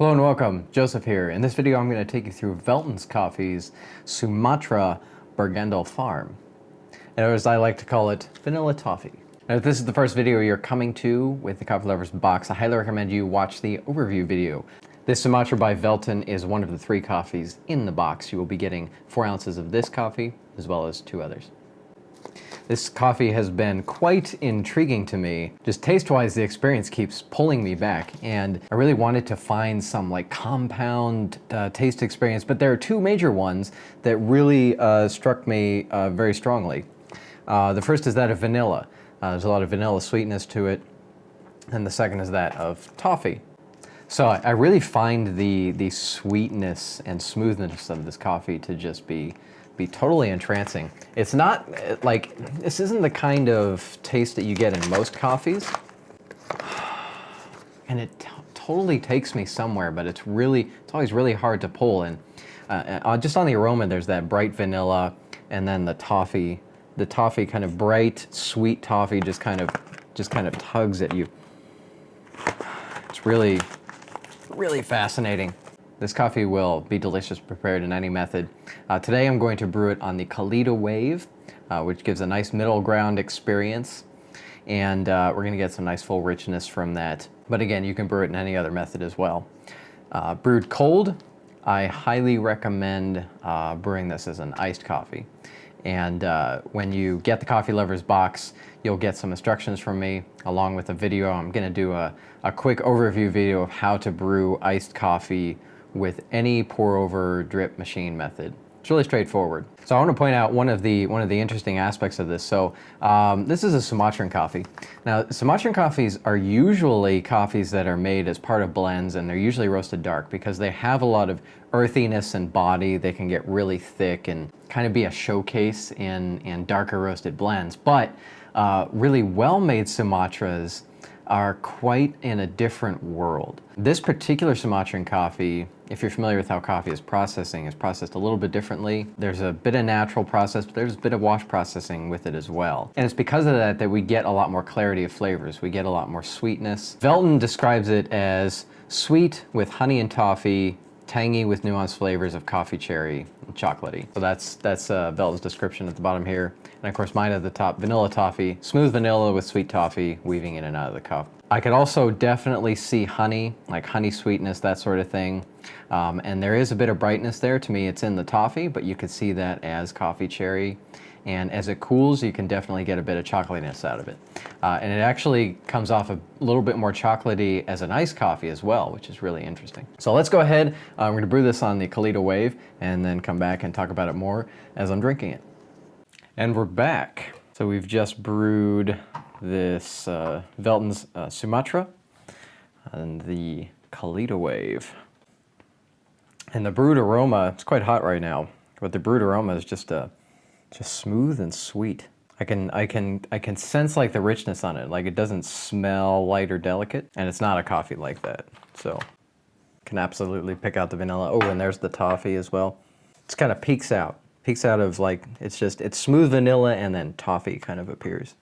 Hello and welcome, Joseph here. In this video I'm going to take you through Velton's Coffee's Sumatra Bergandal farm. And as I like to call it, Vanilla Toffee. Now if this is the first video you're coming to with the Coffee Lovers box, I highly recommend you watch the overview video. This Sumatra by Velton is one of the 3 coffees in the box. You will be getting 4 ounces of this coffee as well as 2 others. This coffee has been quite intriguing to me. Just taste-wise, the experience keeps pulling me back, and I really wanted to find some like compound taste experience, but there are 2 major ones that really struck me very strongly. The first is that of vanilla. There's a lot of vanilla sweetness to it, and the second is that of toffee. So I really find the sweetness and smoothness of this coffee to just be totally entrancing. It's not like, this isn't the kind of taste that you get in most coffees. And it totally takes me somewhere, but it's always really hard to pull. And just on the aroma, there's that bright vanilla, and then the toffee kind of bright, sweet toffee just kind of tugs at you. It's really, really fascinating. This coffee will be delicious prepared in any method. Today I'm going to brew it on the Kalita wave, which gives a nice middle ground experience. And we're going to get some nice full richness from that. But again, you can brew it in any other method as well. Brewed cold, I highly recommend brewing this as an iced coffee. And when you get the Coffee Lovers box, you'll get some instructions from me along with a video. I'm going to do a quick overview video of how to brew iced coffee with any pour-over drip machine method. It's really straightforward. So I want to point out one of the interesting aspects of this. So this is a Sumatran coffee. Now, Sumatran coffees are usually coffees that are made as part of blends, and they're usually roasted dark because they have a lot of earthiness and body. They can get really thick and kind of be a showcase in darker roasted blends. But really well-made Sumatras are quite in a different world. This particular Sumatran coffee, if you're familiar with how coffee is processed a little bit differently. There's a bit of natural process, but there's a bit of wash processing with it as well. And it's because of that we get a lot more clarity of flavors. We get a lot more sweetness. Velton describes it as sweet with honey and toffee, tangy with nuanced flavors of coffee, cherry, and chocolatey. So that's Velton's description at the bottom here. And of course mine at the top, vanilla toffee, smooth vanilla with sweet toffee weaving in and out of the cup. I could also definitely see honey, like honey sweetness, that sort of thing. And there is a bit of brightness there. To me, it's in the toffee, but you could see that as coffee cherry. And as it cools, you can definitely get a bit of chocolatiness out of it. And it actually comes off a little bit more chocolatey as an iced coffee as well, which is really interesting. So let's go ahead. We're going to brew this on the Kalita wave and then come back and talk about it more as I'm drinking it. And we're back. So we've just brewed this Velton's Sumatra and the Kalita wave. And the brewed aroma, it's quite hot right now, but the brewed aroma is just smooth and sweet. I can sense like the richness on it. Like it doesn't smell light or delicate, and it's not a coffee like that. So can absolutely pick out the vanilla. Oh, and there's the toffee as well. It's kind of peeks out of like, it's smooth vanilla and then toffee kind of appears.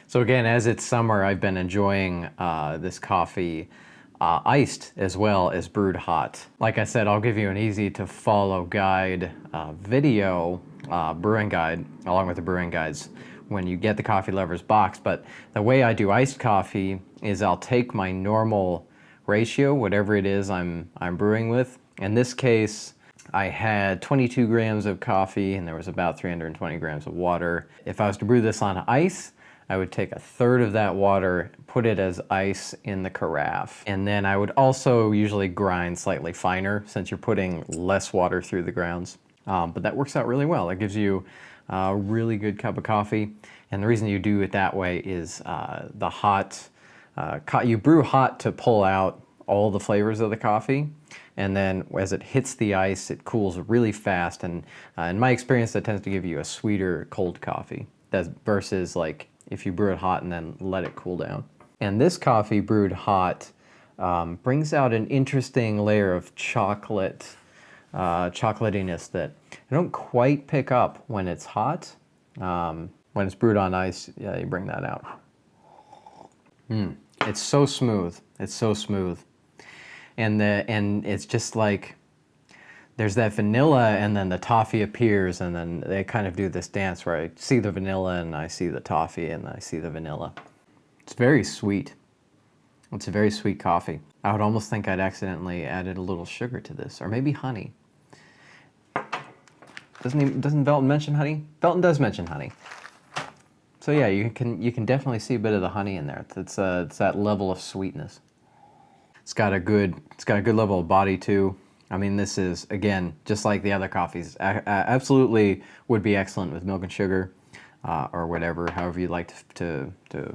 So again, as it's summer, I've been enjoying this coffee iced as well as brewed hot. Like I said, I'll give you an easy to follow guide video, brewing guide, along with the brewing guides when you get the Coffee Lovers box. But the way I do iced coffee is I'll take my normal ratio, whatever it is I'm brewing with. In this case, I had 22 grams of coffee and there was about 320 grams of water. If I was to brew this on ice, I would take 1/3 of that water, put it as ice in the carafe. And then I would also usually grind slightly finer since you're putting less water through the grounds. But that works out really well. It gives you a really good cup of coffee. And the reason you do it that way is you brew hot to pull out all the flavors of the coffee. And then as it hits the ice, it cools really fast. And in my experience, that tends to give you a sweeter cold coffee versus like if you brew it hot and then let it cool down. And this coffee brewed hot brings out an interesting layer of chocolatiness that I don't quite pick up when it's hot. When it's brewed on ice, yeah, you bring that out. It's so smooth. It's so smooth. And it's just like there's that vanilla and then the toffee appears and then they kind of do this dance where I see the vanilla and I see the toffee and I see the vanilla. It's very sweet. It's a very sweet coffee. I would almost think I'd accidentally added a little sugar to this, or maybe honey. Doesn't Velton mention honey? Velton does mention honey. So yeah, you can definitely see a bit of the honey in there. It's that level of sweetness. It's got a good level of body too. I mean, this is, again, just like the other coffees, absolutely would be excellent with milk and sugar, or whatever, however you like to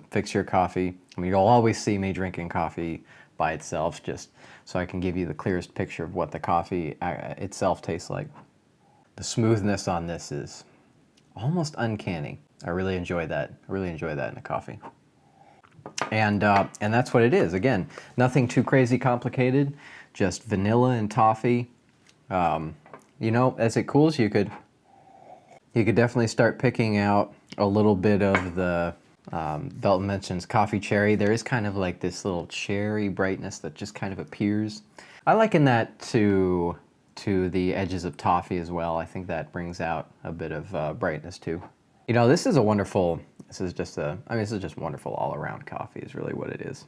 fix your coffee. I mean, you'll always see me drinking coffee by itself, just so I can give you the clearest picture of what the coffee itself tastes like. The smoothness on this is almost uncanny. I really enjoy that. I really enjoy that in a coffee. And that's what it is. Again, nothing too crazy complicated, just vanilla and toffee. You know, as it cools, you could definitely start picking out a little bit of the, Velton mentions coffee cherry. There is kind of like this little cherry brightness that just kind of appears. I liken that to the edges of toffee as well. I think that brings out a bit of brightness too. You know, this is just wonderful all-around coffee is really what it is.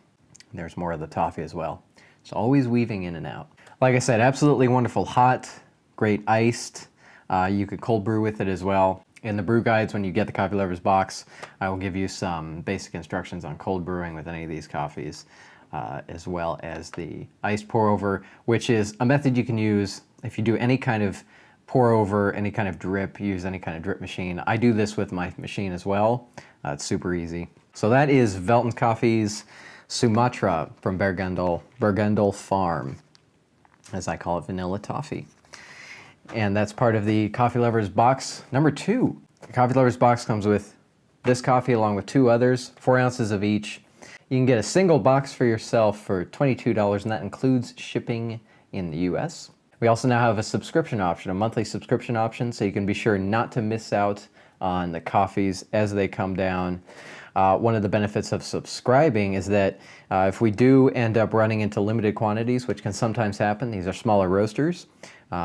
There's more of the toffee as well. It's always weaving in and out. Like I said, absolutely wonderful hot, great iced. You could cold brew with it as well. In the brew guides, when you get the Coffee Lovers box, I will give you some basic instructions on cold brewing with any of these coffees, as well as the iced pour over, which is a method you can use if you do any kind of pour over, any kind of drip, use any kind of drip machine. I do this with my machine as well. It's super easy. So that is Velton Coffee's Sumatra from Bergandal Farm, as I call it, Vanilla Toffee. And that's part of the Coffee Lovers box number 2. The Coffee Lovers box comes with this coffee along with 2 others, 4 ounces of each. You can get a single box for yourself for $22, and that includes shipping in the US. We also now have a subscription option, a monthly subscription option, so you can be sure not to miss out on the coffees as they come down. One of the benefits of subscribing is that if we do end up running into limited quantities, which can sometimes happen, these are smaller roasters,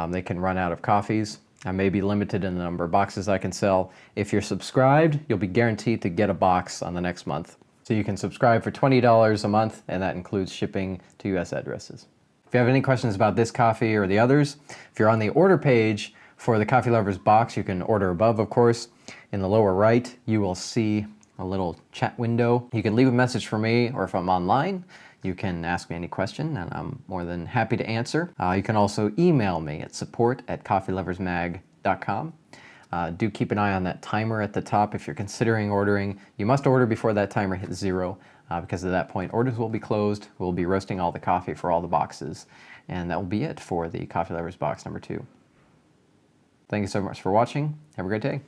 they can run out of coffees. I may be limited in the number of boxes I can sell. If you're subscribed, you'll be guaranteed to get a box on the next month. So you can subscribe for $20 a month, and that includes shipping to US addresses. If you have any questions about this coffee or the others, if you're on the order page for the Coffee Lovers box, you can order above, of course. In the lower right, you will see a little chat window. You can leave a message for me, or if I'm online, you can ask me any question, and I'm more than happy to answer. You can also email me at support@coffeeloversmag.com. Do keep an eye on that timer at the top if you're considering ordering. You must order before that timer hits 0. Because at that point, orders will be closed. We'll be roasting all the coffee for all the boxes. And that will be it for the Coffee Lovers box number 2. Thank you so much for watching. Have a great day.